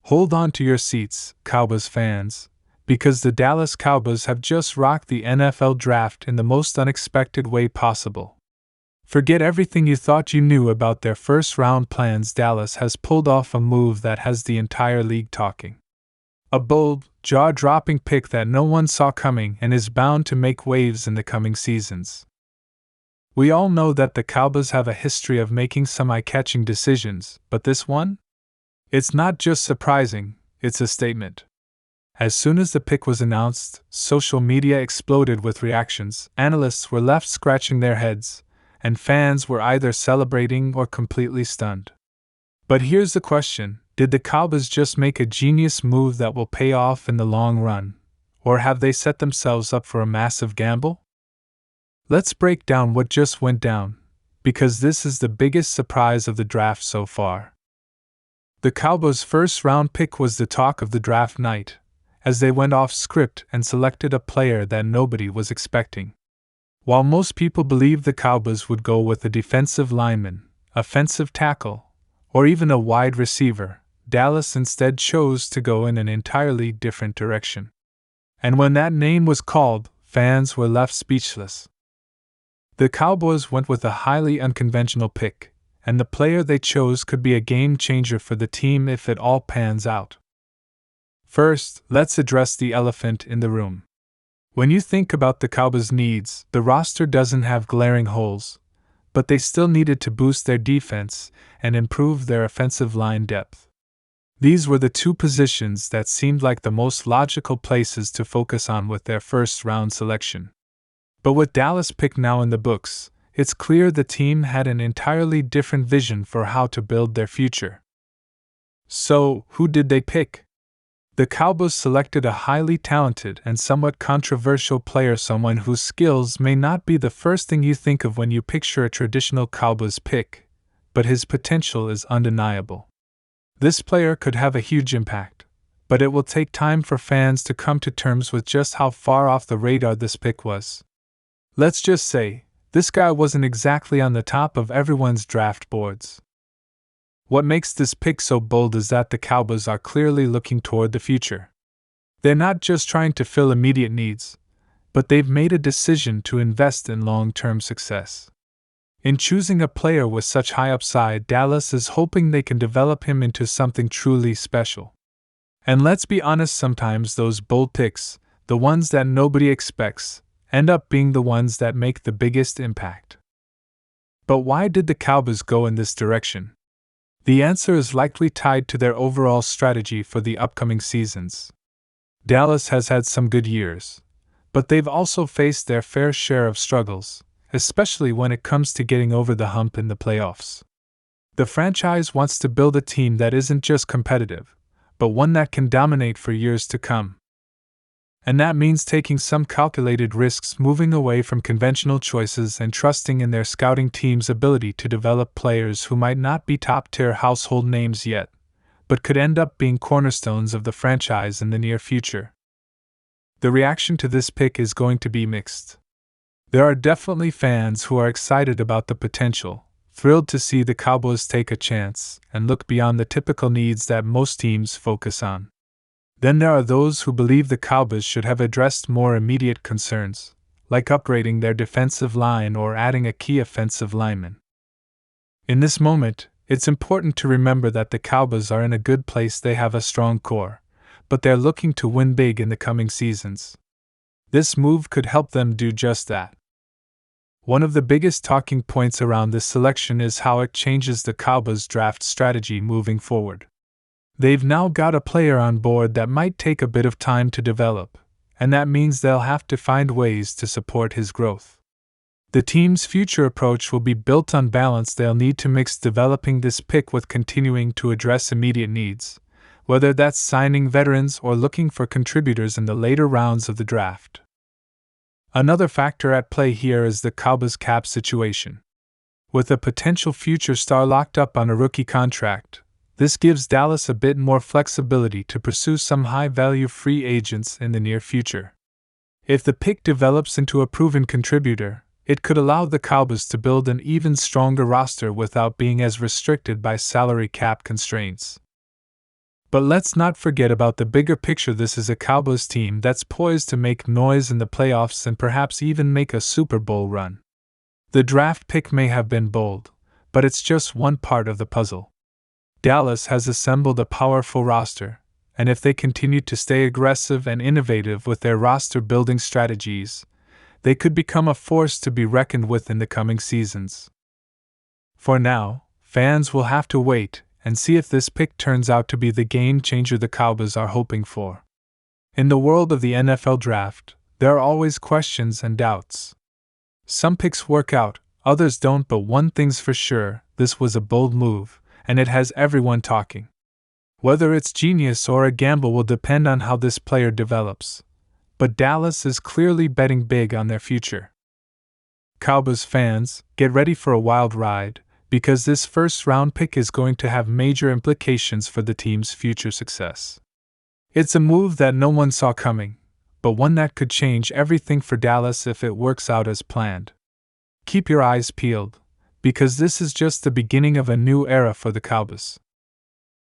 Hold on to your seats, Cowboys fans, because the Dallas Cowboys have just rocked the NFL draft in the most unexpected way possible. Forget everything you thought you knew about their first-round plans. Dallas has pulled off a move that has the entire league talking. A bold, jaw-dropping pick that no one saw coming and is bound to make waves in the coming seasons. We all know that the Cowboys have a history of making some eye-catching decisions, but this one? It's not just surprising, it's a statement. As soon as the pick was announced, social media exploded with reactions, analysts were left scratching their heads, and fans were either celebrating or completely stunned. But here's the question: did the Cowboys just make a genius move that will pay off in the long run, or have they set themselves up for a massive gamble? Let's break down what just went down, because this is the biggest surprise of the draft so far. The Cowboys' first-round pick was the talk of the draft night, as they went off script and selected a player that nobody was expecting. While most people believed the Cowboys would go with a defensive lineman, offensive tackle, or even a wide receiver, Dallas instead chose to go in an entirely different direction. And when that name was called, fans were left speechless. The Cowboys went with a highly unconventional pick, and the player they chose could be a game-changer for the team if it all pans out. First, let's address the elephant in the room. When you think about the Cowboys' needs, the roster doesn't have glaring holes, but they still needed to boost their defense and improve their offensive line depth. These were the two positions that seemed like the most logical places to focus on with their first-round selection. But with Dallas' pick now in the books, it's clear the team had an entirely different vision for how to build their future. So, who did they pick? The Cowboys selected a highly talented and somewhat controversial player, someone whose skills may not be the first thing you think of when you picture a traditional Cowboys pick, but his potential is undeniable. This player could have a huge impact, but it will take time for fans to come to terms with just how far off the radar this pick was. Let's just say, this guy wasn't exactly on the top of everyone's draft boards. What makes this pick so bold is that the Cowboys are clearly looking toward the future. They're not just trying to fill immediate needs, but they've made a decision to invest in long-term success. In choosing a player with such high upside, Dallas is hoping they can develop him into something truly special. And let's be honest, sometimes those bold picks, the ones that nobody expects, end up being the ones that make the biggest impact. But why did the Cowboys go in this direction? The answer is likely tied to their overall strategy for the upcoming seasons. Dallas has had some good years, but they've also faced their fair share of struggles, especially when it comes to getting over the hump in the playoffs. The franchise wants to build a team that isn't just competitive, but one that can dominate for years to come. And that means taking some calculated risks, moving away from conventional choices and trusting in their scouting team's ability to develop players who might not be top-tier household names yet, but could end up being cornerstones of the franchise in the near future. The reaction to this pick is going to be mixed. There are definitely fans who are excited about the potential, thrilled to see the Cowboys take a chance and look beyond the typical needs that most teams focus on. Then there are those who believe the Cowboys should have addressed more immediate concerns, like upgrading their defensive line or adding a key offensive lineman. In this moment, it's important to remember that the Cowboys are in a good place. They have a strong core, but they're looking to win big in the coming seasons. This move could help them do just that. One of the biggest talking points around this selection is how it changes the Cowboys' draft strategy moving forward. They've now got a player on board that might take a bit of time to develop, and that means they'll have to find ways to support his growth. The team's future approach will be built on balance. They'll need to mix developing this pick with continuing to address immediate needs, whether that's signing veterans or looking for contributors in the later rounds of the draft. Another factor at play here is the Cowboys' cap situation. With a potential future star locked up on a rookie contract, this gives Dallas a bit more flexibility to pursue some high-value free agents in the near future. If the pick develops into a proven contributor, it could allow the Cowboys to build an even stronger roster without being as restricted by salary cap constraints. But let's not forget about the bigger picture. This is a Cowboys team that's poised to make noise in the playoffs and perhaps even make a Super Bowl run. The draft pick may have been bold, but it's just one part of the puzzle. Dallas has assembled a powerful roster, and if they continue to stay aggressive and innovative with their roster building strategies, they could become a force to be reckoned with in the coming seasons. For now, fans will have to wait and see if this pick turns out to be the game changer the Cowboys are hoping for. In the world of the NFL draft, there are always questions and doubts. Some picks work out, others don't, but one thing's for sure, this was a bold move, and it has everyone talking. Whether it's genius or a gamble will depend on how this player develops, but Dallas is clearly betting big on their future. Cowboys fans, get ready for a wild ride, because this first-round pick is going to have major implications for the team's future success. It's a move that no one saw coming, but one that could change everything for Dallas if it works out as planned. Keep your eyes peeled, because this is just the beginning of a new era for the Cowboys.